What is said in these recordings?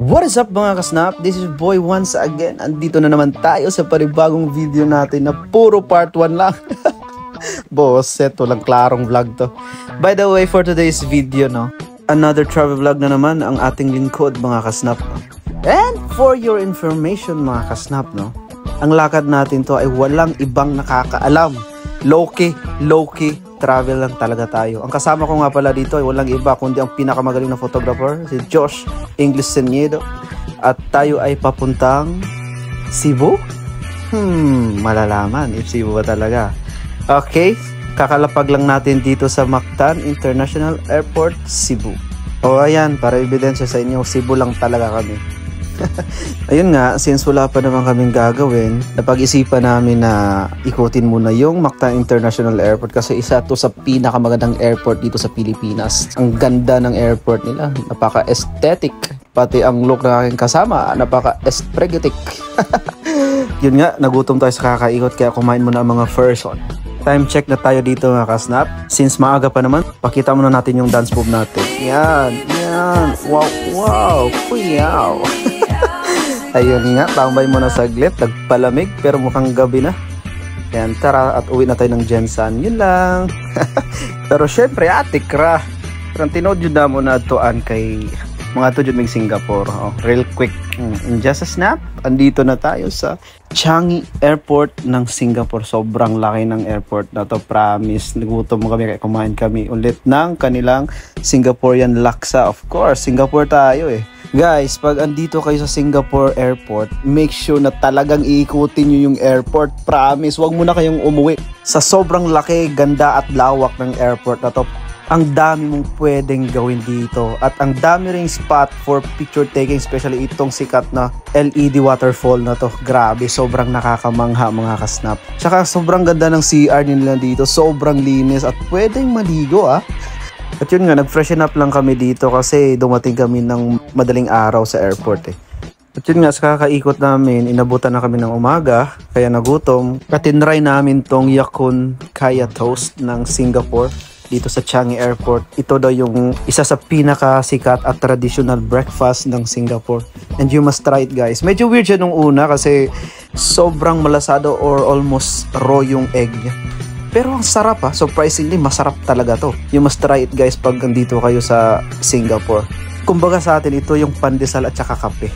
What is up mga kasnap? This is Boy once again. Andito na naman tayo sa panibagong video natin na puro part 1 lang. Boss, eto lang klarong vlog to. By the way, for today's video, no, another travel vlog na naman ang ating lingkod mga kasnap. And for your information mga kasnap, no, ang lakad natin to ay walang ibang nakakaalam. Low-key travel lang talaga tayo. Ang kasama ko nga pala dito ay walang iba kundi ang pinakamagaling na photographer, si Josh English Seniedo. At tayo ay papuntang Cebu? Malalaman if Cebu ba talaga. Okay, kakalapag lang natin dito sa Mactan International Airport, Cebu. O ayan, para ebidensya sa inyo, Cebu lang talaga kami. Ayun nga, since wala pa naman kaming gagawin, napag-isipan namin na ikutin muna yung Mactan International Airport kasi isa to sa pinakamagandang airport dito sa Pilipinas. Ang ganda ng airport nila, napaka-aesthetic. Pati ang look ng aking kasama, napaka-aesthetic. Yun nga, nagutom tayo sa kakaikot kaya kumain muna ang mga person. Time check na tayo dito mga kasnap. Since maaga pa naman, pakita muna natin yung dance move natin. Yan. Wow, kuyaw. Ayun nga, tambay muna saglit. Nagpalamig pero mukhang gabi na. Yan, tara at uwi na tayo ng Jensan. Yun lang. Pero syempre, atikra. Pero tinod yun na muna itoan kay mga to may Singapore. Oh, real quick. In just a snap, andito na tayo sa Changi Airport ng Singapore. Sobrang laki ng airport na to, promise. Nagutom mo kami kaya kumain kami ulit ng kanilang Singaporean laksa. Of course, Singapore tayo eh. Guys, pag andito kayo sa Singapore Airport, make sure na talagang iikutin nyo yung airport. Promise, wag muna kayong umuwi. Sa sobrang laki, ganda at lawak ng airport na to, ang dami mong pwedeng gawin dito. At ang dami ring spot for picture taking, especially itong sikat na LED waterfall na to. Grabe, sobrang nakakamangha mga kasnap. Tsaka sobrang ganda ng CR nila dito, sobrang linis at pwedeng maligo ah. At yun nga, nag-freshen up lang kami dito kasi dumating kami ng madaling araw sa airport eh. At yun nga, sa kakaikot namin, inabutan na kami ng umaga, kaya nagutom. At tinry namin tong Yakun Kaya Toast ng Singapore dito sa Changi Airport. Ito daw yung isa sa pinakasikat at traditional breakfast ng Singapore. And you must try it guys. Medyo weird siya nung una kasi sobrang malasado or almost raw yung egg niya. Pero ang sarap ha, surprisingly masarap talaga to. You must try it guys pag nandito kayo sa Singapore. Kumbaga sa atin ito yung pandesal at saka kape.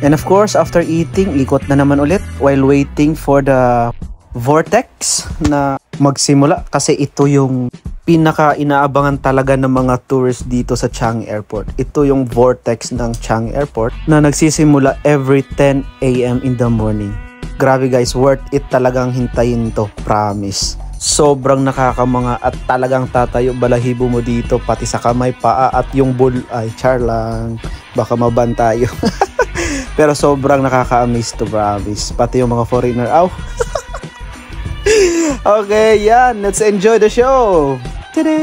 And of course, after eating, ikot na naman ulit while waiting for the vortex na magsimula. Kasi ito yung pinaka-inaabangan talaga ng mga tourists dito sa Changi Airport. Ito yung vortex ng Changi Airport na nagsisimula every 10 AM in the morning. Grabe guys, worth it talagang hintayin to, promise. Sobrang nakakamanga at talagang tatayo balahibo mo dito, pati sa kamay, paa at yung bull. Ay, char lang, baka maban tayo. Pero sobrang nakaka-amaze to, promise. Pati yung mga foreigner, aw. Okay, yan, let's enjoy the show. Tada!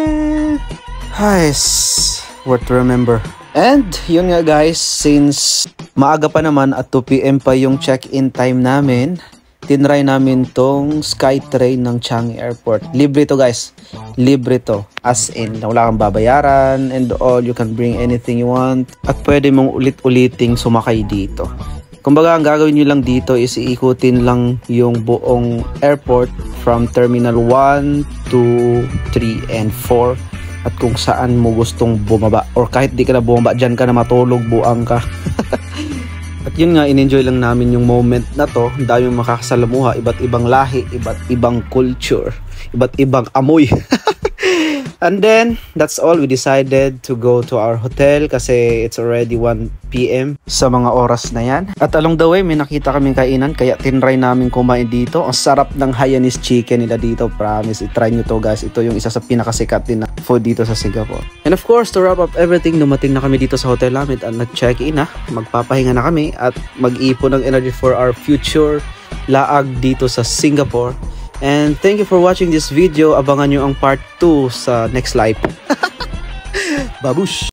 Nice, worth to remember. And yun nga guys, since maaga pa naman at 2 PM pa yung check-in time namin, tinry namin tong Skytrain ng Changi Airport. Libre to guys, libre to. As in, wala kang babayaran and all, you can bring anything you want. At pwede mong ulit-uliting sumakay dito. Kumbaga, ang gagawin nyo lang dito is iikutin lang yung buong airport from Terminal 1, 2, 3, and 4. At kung saan mo gustong bumaba or kahit di ka na bumaba, dyan ka na matulog, buang ka. At yun nga, in-enjoy lang namin yung moment na to. Ang daming makakasalamuha, iba't ibang lahi, iba't ibang culture, iba't ibang amoy. And then, that's all. We decided to go to our hotel kasi it's already 1 PM sa mga oras na yan. At along the way, may nakita kaming kainan kaya tinry namin kumain dito. Ang sarap ng Hainanese chicken nila dito. Promise, i-try nyo to guys. Ito yung isa sa pinakasikat din na food dito sa Singapore. And of course, to wrap up everything, dumating na kami dito sa hotel namin at nag-check-in na. Magpapahinga na kami at mag-iipon ng energy for our future laag dito sa Singapore. And thank you for watching this video. Abangan nyo ang part 2 sa next live. Babush!